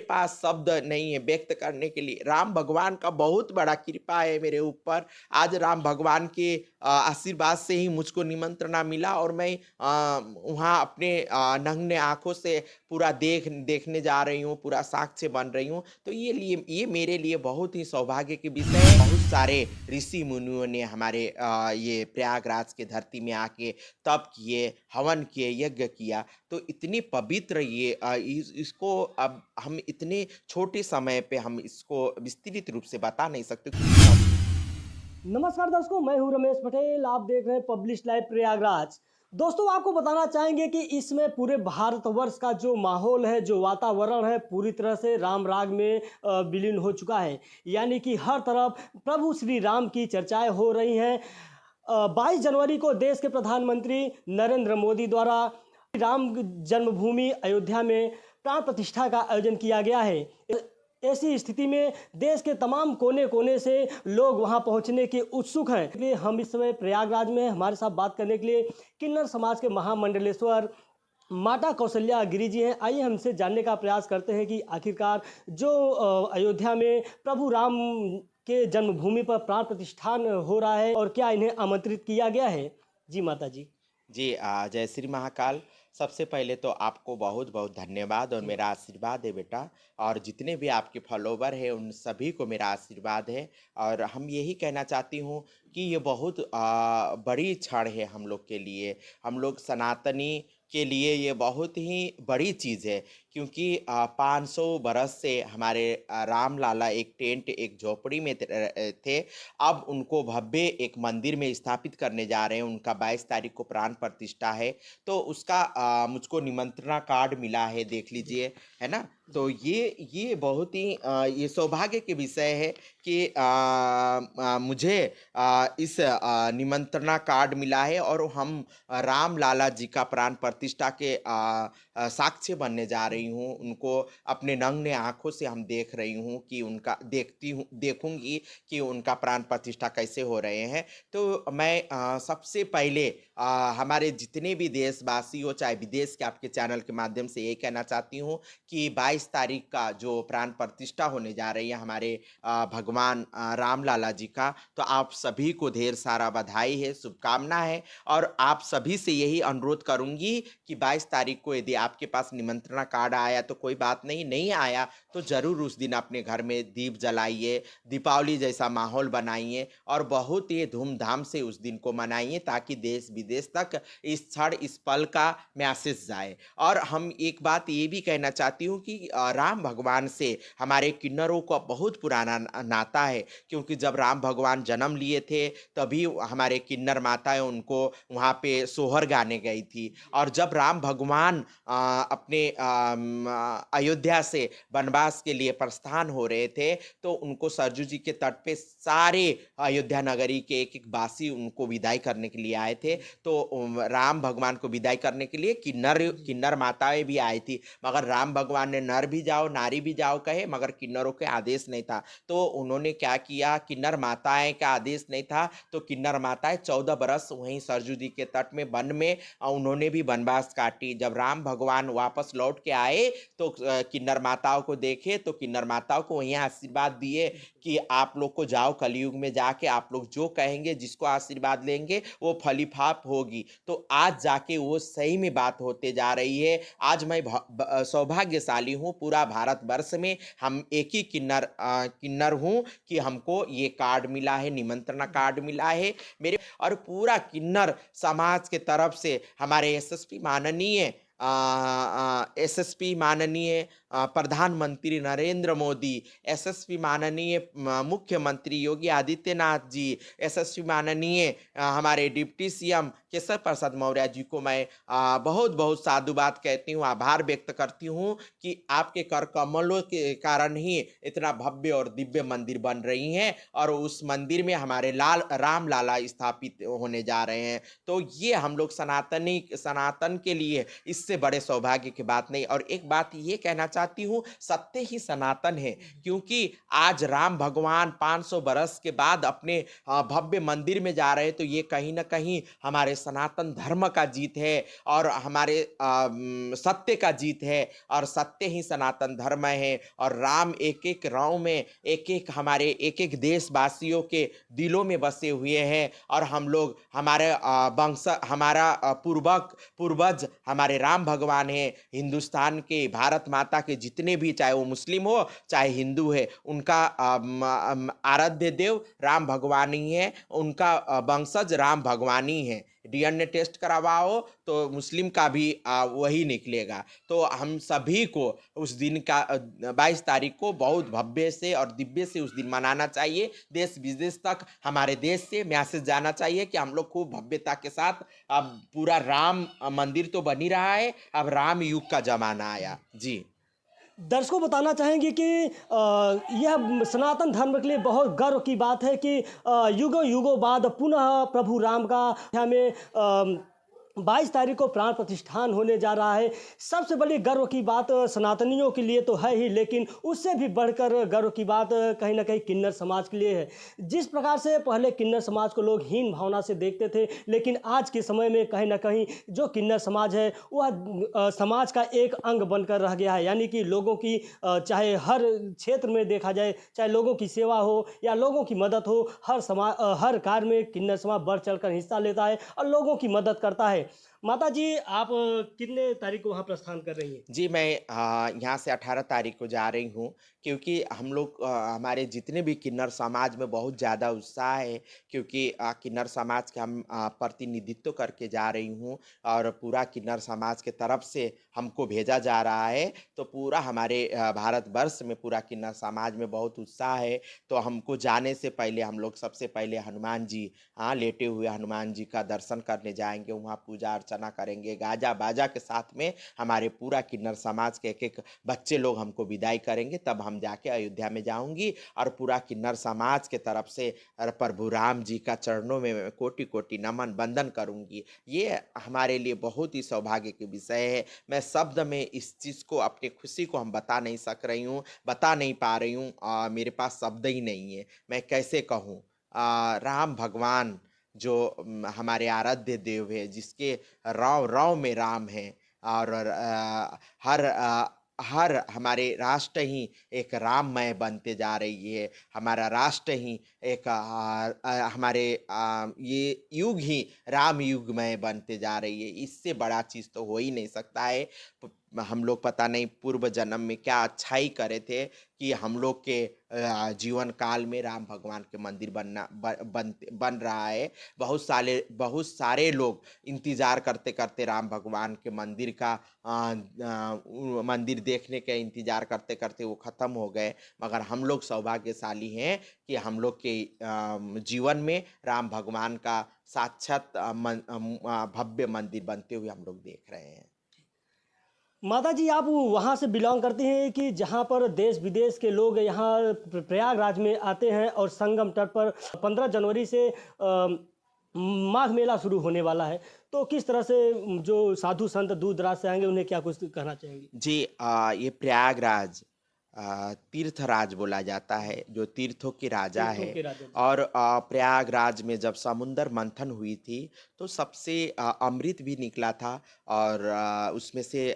पास शब्द नहीं है व्यक्त करने के लिए। राम भगवान का बहुत बड़ा कृपा है मेरे ऊपर। आज राम भगवान के आशीर्वाद से ही मुझको निमंत्रणा मिला और मैं वहाँ अपने नंगे आँखों से पूरा देखने जा रही हूँ, पूरा साक्ष्य बन रही हूँ। तो ये मेरे लिए बहुत ही सौभाग्य की विषय है। बहुत सारे ऋषि मुनियों ने हमारे ये प्रयागराज के धरती में आके तप किए, हवन किए, यज्ञ किया। तो इतनी पवित्र ये इसको अब हम इतने छोटे समय पे हम इसको विस्तृत रूप से बता नहीं सकते क्योंकि हम नमस्कार दर्शकों, मैं हूं रमेश पटेल। आप देख रहे हैं पब्लिश लाइव प्रयागराज। दोस्तों, आपको बताना चाहेंगे कि इसमें पूरे भारतवर्ष का जो माहौल है, जो वातावरण है, पूरी तरह से राम राग में विलीन हो चुका है। यानी कि हर तरफ प्रभु श्री राम की चर्चाएं हो रही हैं। 22 जनवरी को देश के प्रधानमंत्री नरेंद्र मोदी द्वारा राम जन्मभूमि अयोध्या में प्राण प्रतिष्ठा का आयोजन किया गया है। ऐसी स्थिति में देश के तमाम कोने कोने से लोग वहां पहुंचने के उत्सुक हैं। इसलिए हम इस समय प्रयागराज में हमारे साथ बात करने के लिए किन्नर समाज के महामंडलेश्वर माता कौशल्या गिरी जी हैं। आइए हमसे जानने का प्रयास करते हैं कि आखिरकार जो अयोध्या में प्रभु राम के जन्मभूमि पर प्राण प्रतिष्ठान हो रहा है और क्या इन्हें आमंत्रित किया गया है। जी माता जी। जी जय श्री महाकाल। सबसे पहले तो आपको बहुत बहुत धन्यवाद और जी। मेरा आशीर्वाद है बेटा। और जितने भी आपके फॉलोवर हैं उन सभी को मेरा आशीर्वाद है। और हम यही कहना चाहती हूँ कि ये बहुत बड़ी क्षण है हम लोग के लिए। हम लोग सनातनी के लिए ये बहुत ही बड़ी चीज़ है क्योंकि 500 बरस से हमारे राम लाला एक टेंट एक झोपड़ी में थे। अब उनको भव्य एक मंदिर में स्थापित करने जा रहे हैं। उनका 22 तारीख को प्राण प्रतिष्ठा है। तो उसका मुझको निमंत्रणा कार्ड मिला है, देख जी। लीजिए, है ना। जी। तो ये बहुत ही ये सौभाग्य के विषय है कि मुझे इस निमंत्रणा कार्ड मिला है और हम राम लाला जी का प्राण प्रतिष्ठा के साक्ष्य बनने जा रही हूँ। उनको अपने नंगे आँखों से हम देख रही हूँ कि उनका देखूंगी कि उनका प्राण प्रतिष्ठा कैसे हो रहे हैं। तो मैं सबसे पहले हमारे जितने भी देशवासी हो चाहे विदेश के आपके चैनल के माध्यम से ये कहना चाहती हूँ कि 22 तारीख का जो प्राण प्रतिष्ठा होने जा रही है हमारे भगवान राम लाला जी का, तो आप सभी को ढेर सारा बधाई है, शुभकामना है। और आप सभी से यही अनुरोध करूंगी कि 22 तारीख को यदि आपके पास निमंत्रणा कार्ड आया तो कोई बात नहीं, नहीं आया तो ज़रूर उस दिन अपने घर में दीप जलाइए, दीपावली जैसा माहौल बनाइए और बहुत ही धूमधाम से उस दिन को मनाइए ताकि देश विदेश तक इस क्षण इस पल का मैसेज जाए। और हम एक बात ये भी कहना चाहती हूँ कि राम भगवान से हमारे किन्नरों का बहुत पुराना नाता है क्योंकि जब राम भगवान जन्म लिए थे तभी हमारे किन्नर माताएं उनको वहाँ पे सोहर गाने गई थी। और जब राम भगवान अपने अयोध्या से वनवास के लिए प्रस्थान हो रहे थे तो उनको सरजू जी के तट पे सारे अयोध्या नगरी के एक एक वासी उनको विदाई करने के लिए आए थे। तो राम भगवान को विदाई करने के लिए किन्नर जी। किन्नर माताएं भी आई थी, मगर राम भगवान ने नर भी जाओ नारी भी जाओ कहे, मगर किन्नरों के आदेश नहीं था। तो उन्होंने क्या किया, किन्नर माताएं का आदेश नहीं था तो किन्नर माताएं 14 बरस वहीं सरजू जी के तट में वन में उन्होंने भी वनवास काटी। जब राम भगवान वापस लौट के आए तो किन्नर माताओं को देखे तो किन्नर माताओं को वहीं आशीर्वाद दिए कि आप लोग को जाओ कलयुग में जाके आप लोग जो कहेंगे जिसको आशीर्वाद लेंगे वो फलीफाप होगी। तो आज जाके वो सही में बात होते जा रही है। आज मैं सौभाग्यशाली हूँ, पूरा भारतवर्ष में हम एक ही किन्नर हूँ कि हमको ये कार्ड मिला है, निमंत्रणा कार्ड मिला है मेरे। और पूरा किन्नर समाज के तरफ से हमारे एसएसपी माननीय प्रधानमंत्री नरेंद्र मोदी, एसएसपी माननीय मुख्यमंत्री योगी आदित्यनाथ जी, एसएसपी माननीय हमारे डिप्टी सीएम केशव प्रसाद मौर्य जी को मैं बहुत बहुत साधुवाद कहती हूँ, आभार व्यक्त करती हूँ कि आपके कर कमलों के कारण ही इतना भव्य और दिव्य मंदिर बन रही हैं और उस मंदिर में हमारे राम लाला स्थापित होने जा रहे हैं। तो ये हम लोग सनातन के लिए इस इससे बड़े सौभाग्य की बात नहीं। और एक बात ये कहना चाहती हूँ, सत्य ही सनातन है, क्योंकि आज राम भगवान 500 बरस के बाद अपने भव्य मंदिर में जा रहे हैं, तो ये कहीं न कहीं हमारे सनातन धर्म का जीत है और हमारे सत्य का जीत है, और सत्य ही सनातन धर्म है। और राम एक-एक गाँव में, एक-एक हमारे एक-एक देशवासियों के दिलों में बसे हुए हैं, और हम लोग हमारे वंश हमारा पूर्वज हमारे राम भगवान हैं। हिंदुस्तान के भारत माता के जितने भी, चाहे वो मुस्लिम हो चाहे हिंदू है, उनका आराध्य देव राम भगवान ही है, उनका वंशज राम भगवान ही है। डीएनए टेस्ट करवाओ तो मुस्लिम का भी वही निकलेगा। तो हम सभी को उस दिन का 22 तारीख को बहुत भव्य से और दिव्य से उस दिन मनाना चाहिए। देश विदेश तक हमारे देश से मैसेज जाना चाहिए कि हम लोग खूब भव्यता के साथ, अब पूरा राम मंदिर तो बन ही रहा है, अब राम युग का जमाना आया। जी। दर्शकों बताना चाहेंगे कि यह सनातन धर्म के लिए बहुत गर्व की बात है कि युगों युगों बाद पुनः प्रभु राम का हमें 22 तारीख को प्राण प्रतिष्ठान होने जा रहा है। सबसे बड़ी गर्व की बात सनातनियों के लिए तो है ही, लेकिन उससे भी बढ़कर गर्व की बात कहीं ना कहीं किन्नर समाज के लिए है। जिस प्रकार से पहले किन्नर समाज को लोग हीन भावना से देखते थे, लेकिन आज के समय में कहीं ना कहीं जो किन्नर समाज है वह समाज का एक अंग बनकर रह गया है। यानी कि लोगों की चाहे हर क्षेत्र में देखा जाए, चाहे लोगों की सेवा हो या लोगों की मदद हो, हर कार्य में किन्नर समाज बढ़ चढ़कर हिस्सा लेता है और लोगों की मदद करता है। माता जी, आप कितने तारीख को वहाँ प्रस्थान कर रही हैं? जी, मैं यहाँ से 18 तारीख को जा रही हूँ, क्योंकि हम लोग हमारे जितने भी किन्नर समाज में बहुत ज़्यादा उत्साह है, क्योंकि किन्नर समाज का हम प्रतिनिधित्व करके जा रही हूँ, और पूरा किन्नर समाज के तरफ से हमको भेजा जा रहा है। तो पूरा हमारे भारतवर्ष में पूरा किन्नर समाज में बहुत उत्साह है। तो हमको जाने से पहले हम लोग सबसे पहले हनुमान जी, लेटे हुए हनुमान जी का दर्शन करने जाएँगे, वहाँ पूजा अर्चना करेंगे, गाजा-बाजा के साथ में हमारे पूरा किन्नर समाज के एक-एक बच्चे लोग हमको विदाई करेंगे, तब हम जाके अयोध्या में जाऊँगी, और पूरा किन्नर समाज के तरफ से प्रभु राम जी का चरणों में मैं कोटि-कोटि नमन वंदन करूँगी। ये हमारे लिए बहुत ही सौभाग्य के विषय है। मैं शब्द में इस चीज़ को, अपनी खुशी को हम बता नहीं सक रही हूँ, बता नहीं पा रही हूँ, मेरे पास शब्द ही नहीं है, मैं कैसे कहूँ। राम भगवान जो हमारे आराध्य देव है, जिसके रौ-रौ में राम है, और हर हमारे राष्ट्र ही एक राममय बनते जा रही है। हमारा राष्ट्र ही एक हमारे ये युग ही राम युगमय बनते जा रही है। इससे बड़ा चीज़ तो हो ही नहीं सकता है। हम लोग पता नहीं पूर्व जन्म में क्या अच्छाई करे थे कि हम लोग के जीवन काल में राम भगवान के मंदिर बन रहा है। बहुत सारे लोग इंतजार करते करते राम भगवान के मंदिर का मंदिर देखने का इंतजार करते करते वो खत्म हो गए, मगर हम लोग सौभाग्यशाली हैं कि हम लोग के जीवन में राम भगवान का साक्षात भव्य मंदिर बनते हुए हम लोग देख रहे हैं। माता जी, आप वहाँ से बिलॉन्ग करती हैं कि जहाँ पर देश विदेश के लोग यहाँ प्रयागराज में आते हैं और संगम तट पर 15 जनवरी से माघ मेला शुरू होने वाला है। तो किस तरह से जो साधु संत दूर दराज से आएंगे उन्हें क्या कुछ कहना चाहेंगे? जी, ये प्रयागराज तीर्थराज बोला जाता है, जो तीर्थों के राजा तीर्थों है। के राजा जी। और प्रयागराज में जब समुद्र मंथन हुई थी, तो सबसे अमृत भी निकला था, और उसमें से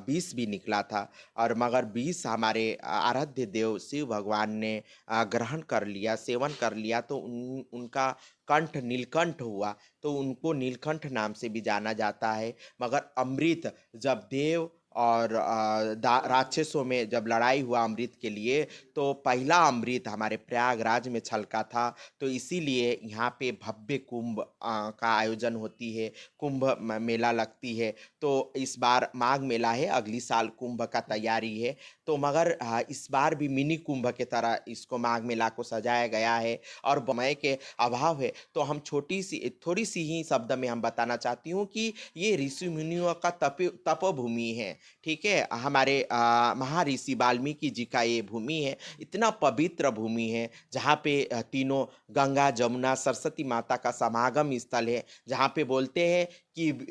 विष भी निकला था, और मगर विष हमारे आराध्य देव शिव भगवान ने ग्रहण कर लिया, सेवन कर लिया, तो उनका कंठ नीलकंठ हुआ, तो उनको नीलकंठ नाम से भी जाना जाता है। मगर अमृत जब देव और राक्षसों में जब लड़ाई हुआ अमृत के लिए, तो पहला अमृत हमारे प्रयागराज में छलका था। तो इसीलिए यहाँ पे भव्य कुंभ का आयोजन होती है, कुंभ मेला लगती है। तो इस बार माघ मेला है, अगली साल कुंभ का तैयारी है। तो मगर इस बार भी मिनी कुंभ के तरह इसको माघ मेला को सजाया गया है, और समय के अभाव है, तो हम थोड़ी सी ही शब्द में हम बताना चाहती हूँ कि ये ऋषि मुनियों का तपोभूमि है। ठीक है, हमारे महर्षि वाल्मीकि जी का ये भूमि है, इतना पवित्र भूमि है, जहाँ पे तीनों गंगा, जमुना, सरस्वती माता का समागम स्थल है, जहाँ पे बोलते हैं कि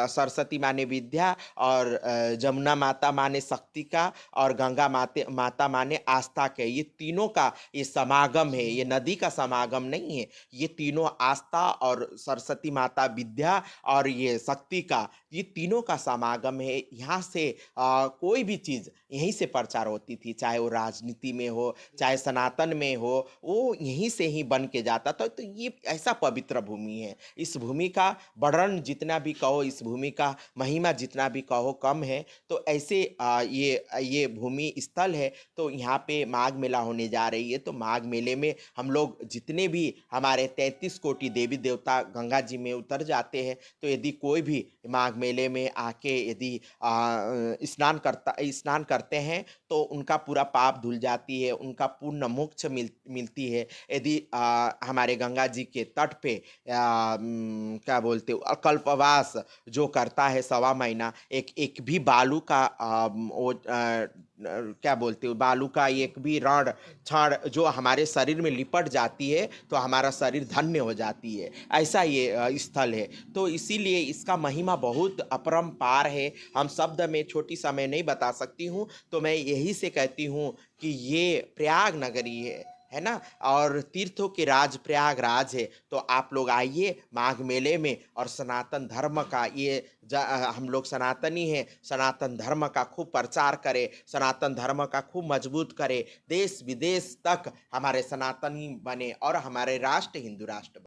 सरस्वती माने विद्या और जमुना माता माने शक्ति का और गंगा माता माने आस्था के। ये तीनों का ये समागम है, ये नदी का समागम नहीं है, ये तीनों आस्था और सरस्वती माता विद्या और ये शक्ति का, ये तीनों का समागम है। यहाँ से कोई भी चीज़ यहीं से प्रचार होती थी, चाहे वो राजनीति में हो, चाहे सनातन में हो, वो यहीं से ही बन के जाता था। तो ये ऐसा पवित्र भूमि है। इस भूमि का वर्णन जितना भी कहो, इस भूमि का महिमा जितना भी कहो कम है। तो ऐसे ये भूमि स्थल है। तो यहाँ पे माघ मेला होने जा रही है। तो माघ मेले में हम लोग जितने भी हमारे 33 कोटि देवी देवता गंगा जी में उतर जाते हैं। तो यदि कोई भी माघ मेले में आके यदि स्नान करते हैं तो उनका पूरा पाप धुल जाती है, उनका पूर्ण मोक्ष मिलती है। यदि हमारे गंगा जी के तट पे क्या बोलते हो कल्पवास जो करता है 1.25 महीना, एक भी बालू का क्या बोलते हो बालू का एक भी रण क्षण जो हमारे शरीर में लिपट जाती है तो हमारा शरीर धन्य हो जाती है। ऐसा ये स्थल है। तो इसीलिए इसका महिमा बहुत अपरंपार है। हम शब्द में छोटी सा मैं नहीं बता सकती हूँ। तो मैं यही से कहती हूँ कि ये प्रयाग नगरी है ना, और तीर्थों के राज प्रयागराज है। तो आप लोग आइए माघ मेले में और सनातन धर्म का हम लोग सनातनी हैं, सनातन धर्म का खूब प्रचार करें, सनातन धर्म का खूब मजबूत करें, देश विदेश तक हमारे सनातनी बने और हमारे राष्ट्र हिंदू राष्ट्र बने।